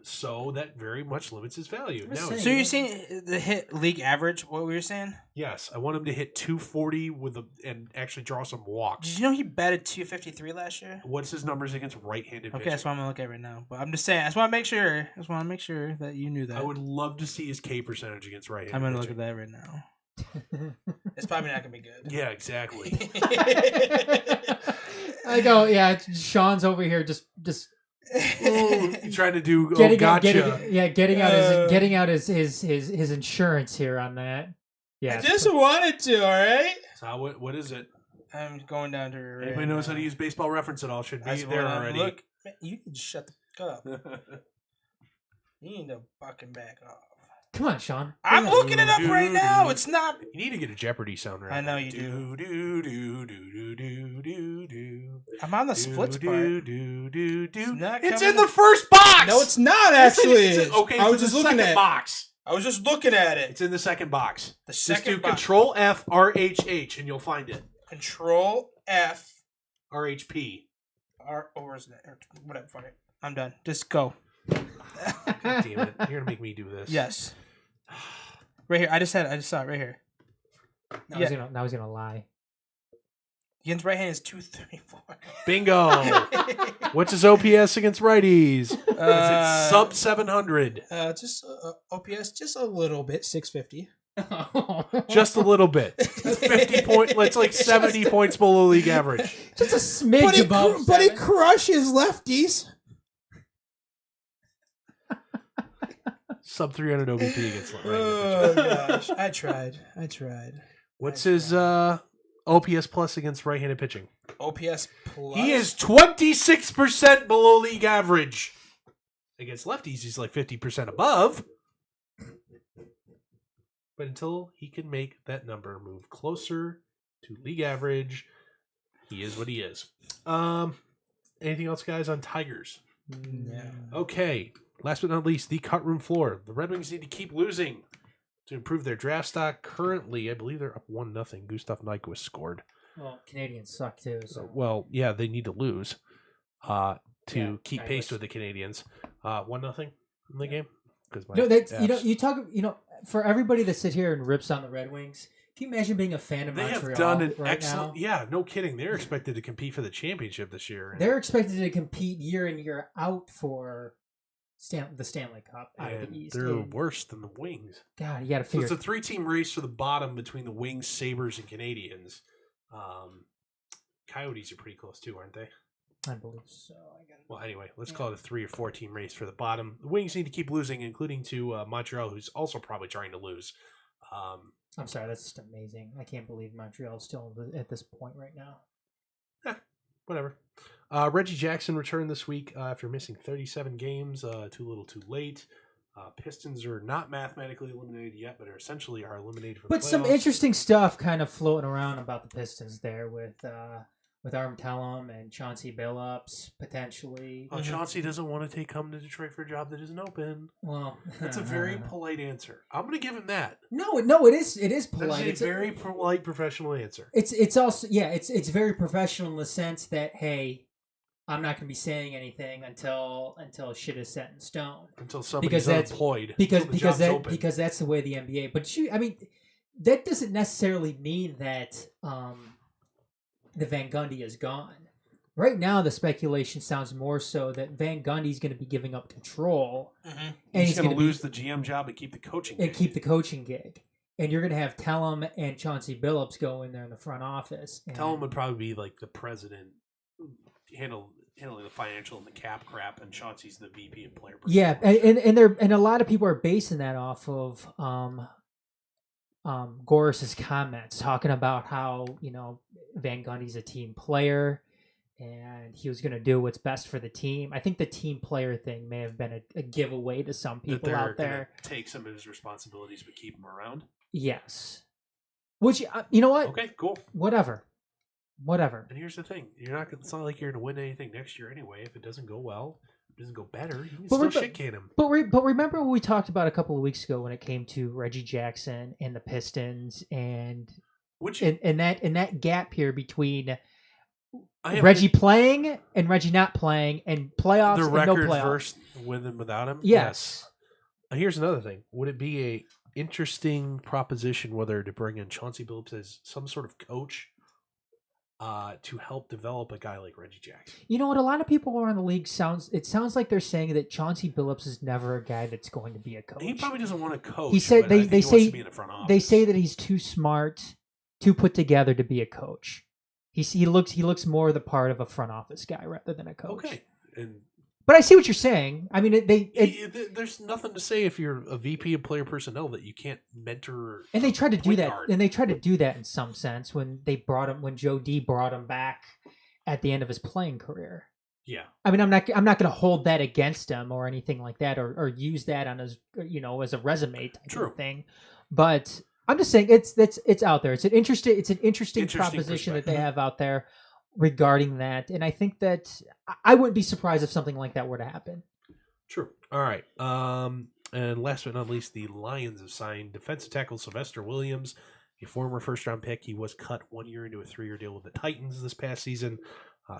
So that very much limits his value. Now, So you're saying the hit league average? What were you saying? yes, I want him to hit 240 and actually draw some walks. Did you know he batted 253 last year? What's his numbers against right-handed Okay, pitching? that's what I'm gonna look at right now. But I'm just saying. I just want to make sure. That you knew that. I would love to see his K percentage against right-handed I'm gonna pitching. look at that right now. It's probably not gonna be good. Yeah, exactly. I go, yeah. Sean's over here just Ooh, trying to do getting gotcha. getting out his insurance here on that. Yeah, I just wanted to. All right. So what is it? I'm going down to. Anybody knows how to use Baseball Reference at all? Should be there already. Look, man, you need to shut the fuck up. You need to fucking back off. come on, Sean. I'm looking it up right now. It's not. You need to get a Jeopardy sound right. I know you do. Do. I'm on the splits part. It's in the first box. No, it's not actually. Okay, I was just looking at box. I was just looking at it. It's in the second box. The Just second do box. Control F RHH and you'll find it. Control F RHP. R. Or where's that? Whatever. Fuck it. I'm done. Just go. God damn it! You're gonna make me do this. Yes. Right here. I just saw it right here. Now he's gonna lie. Against right hand is 234. Bingo. What's his OPS against righties? Is it sub 700? Just OPS, just a little bit, 650. Just a little bit. It's 50 point. It's like 70 points below league average. Just a smidge above. But he crushes lefties. Sub 300 OBP against right. Oh gosh, I tried. What's his OPS plus against right-handed pitching? OPS plus. He is 26% below league average. Against lefties, he's like 50% above. But until he can make that number move closer to league average, he is what he is. Anything else, guys, on Tigers? No. Okay. Last but not least, the cut room floor. The Red Wings need to keep losing to improve their draft stock. Currently, I believe they're up 1-0. Gustav Nyquist scored. Well, Canadians suck too. So. Well, yeah, they need to lose to keep pace with the Canadians. 1-0 in the game. No, for everybody that sit here and rips on the Red Wings, can you imagine being a fan of Montreal? They have done an right excellent. now? Yeah, no kidding. They're expected to compete for the championship this year. They're expected to compete year in year out for the Stanley Cup out of the East. They're worse than the Wings. God, you got to So figure. it's a 3-team race for the bottom between the Wings, Sabres, and Canadians. Coyotes are pretty close too, aren't they? I believe so. Well, anyway, let's call it a 3 or 4-team race for the bottom. The Wings need to keep losing, including to Montreal, who's also probably trying to lose. I'm sorry, that's just amazing. I can't believe Montreal is still at this point right now. Whatever. Reggie Jackson returned this week after missing 37 games. Too little, too late. Pistons are not mathematically eliminated yet, but essentially are eliminated from the playoffs. Some interesting stuff kind of floating around about the Pistons there with Arm Tellem and Chauncey Billups potentially. Chauncey doesn't want to come to Detroit for a job that isn't open. Well, that's a very polite answer. I'm going to give him that. No, it is polite. It's a very polite, professional answer. It's also it's very professional in the sense that, hey, I'm not going to be saying anything until shit is set in stone. Until somebody's unemployed. Because that's the way the NBA. But that doesn't necessarily mean that the Van Gundy is gone. Right now, the speculation sounds more so that Van Gundy's going to be giving up control, and he's going to lose the GM job and keep the coaching gig. And you're going to have Tellem and Chauncey Billups go in there in the front office. Tellem would probably be like the president, handling the financial and the cap crap, and Chauncey's the VP of player. Yeah, and a lot of people are basing that off of Goris's comments, talking about how Van Gundy's a team player and he was going to do what's best for the team. I think the team player thing may have been a giveaway to some people out there. Take some of his responsibilities, but keep him around. Yes. Which you know what? Okay, cool. Whatever. And here's the thing: it's not like you're going to win anything next year anyway. If it doesn't go well, if it doesn't go better, you can still shit can him. But remember what we talked about a couple of weeks ago when it came to Reggie Jackson and the Pistons and that gap here between Reggie playing and Reggie not playing, and playoffs the and record no playoffs. versus with and without him. Yes. Here's another thing: would it be a interesting proposition whether to bring in Chauncey Billups as some sort of coach to help develop a guy like Reggie Jackson? You know what? A lot of people around the league sounds like they're saying that Chauncey Billups is never a guy that's going to be a coach. He probably doesn't want to coach. He said they say wants to be in the front office. They say that he's too smart, too put together to be a coach. He looks more the part of a front office guy rather than a coach. Okay, but I see what you're saying. I mean, there's nothing to say if you're a VP of player personnel that you can't mentor. And they tried to do that. Guard. And they tried to do that in some sense when Joe D brought him back at the end of his playing career. Yeah. I mean, I'm not going to hold that against him or anything like that, or use that on his, as a resume type of thing. But I'm just saying it's out there. It's an interesting proposition that they have out there regarding that, and I think that I wouldn't be surprised if something like that were to happen. True. All right. And last but not least, the Lions have signed defensive tackle Sylvester Williams, a former first-round pick. He was cut 1 year into a 3-year deal with the Titans this past season.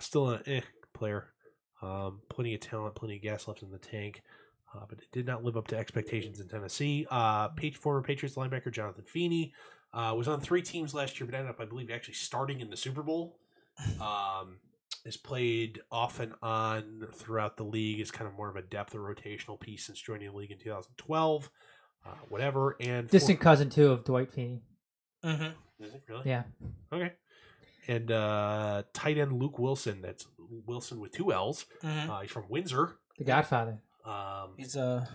Still an player. Plenty of talent, plenty of gas left in the tank, but it did not live up to expectations in Tennessee. Former Patriots linebacker Jonathan Feeney was on 3 teams last year, but ended up, I believe, actually starting in the Super Bowl. Has played off and on throughout the league. Is kind of more of a depth or rotational piece since joining the league in 2012. Whatever. And distant cousin too of Dwight Feeney. Mm-hmm. Is it really? Yeah. Okay. And tight end Luke Wilson. That's Wilson with 2 L's. Mm-hmm. He's from Windsor. The Godfather. He's a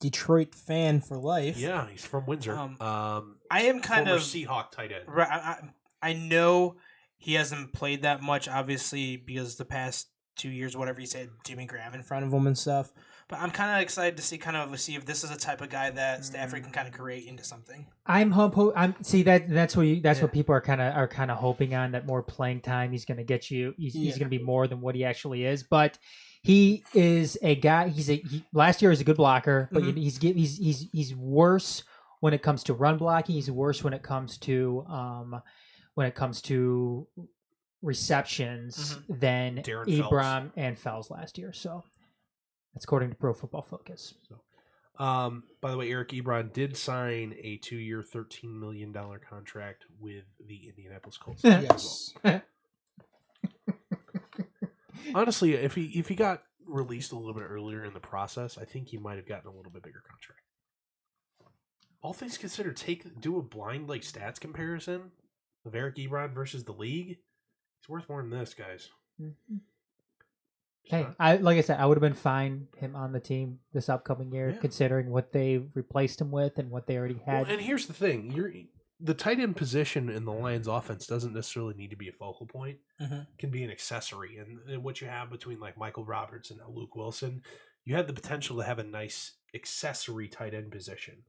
Detroit fan for life. Yeah, he's from Windsor. I am kind of Seahawk tight end. Right. I know he hasn't played that much, obviously, because the past 2 years, whatever you said, Jimmy Graham in front of him and stuff. But I'm kind of excited to see if this is a type of guy that Stafford can kind of create into something. That's what people are kind of hoping on, that more playing time he's going to get you. He's going to be more than what he actually is. But he is a guy. Last year was a good blocker, but he's worse when it comes to run blocking. He's worse when it comes to receptions than Ebron and Fells last year. So that's according to Pro Football Focus. So, by the way, Eric Ebron did sign a 2-year, $13 million contract with the Indianapolis Colts. Yes. Honestly, if he got released a little bit earlier in the process, I think he might have gotten a little bit bigger contract. All things considered, do a blind stats comparison of Eric Ebron versus the league. It's worth more than this, guys. Mm-hmm. Hey, like I said, I would have been fine him on the team this upcoming year, considering what they replaced him with and what they already had. Well, and here's the thing: the tight end position in the Lions' offense doesn't necessarily need to be a focal point. It can be an accessory, and what you have between Michael Roberts and Luke Wilson, you have the potential to have a nice accessory tight end position.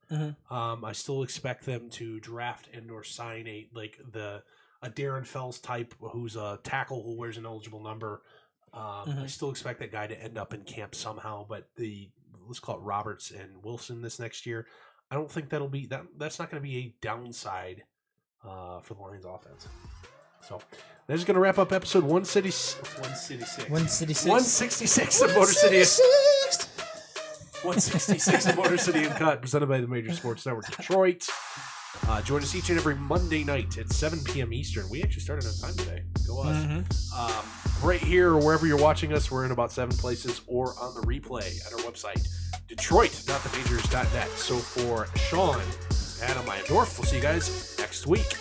I still expect them to draft and/or sign a Darren Fells type who's a tackle who wears an eligible number. I still expect that guy to end up in camp somehow, but let's call it Roberts and Wilson this next year. I don't think that's not going to be a downside for the Lions offense. So that is going to wrap up episode 166 of Motor City. 166 of Motor City Uncut, presented by the Major Sports Network Detroit. Join us each and every Monday night at 7 p.m. Eastern. We actually started on time today. Go us. Right here or wherever you're watching us, we're in about 7 places, or on the replay at our website, detroit.themajors.net. So for Shawn, Adam, I am Dorf. We'll see you guys next week.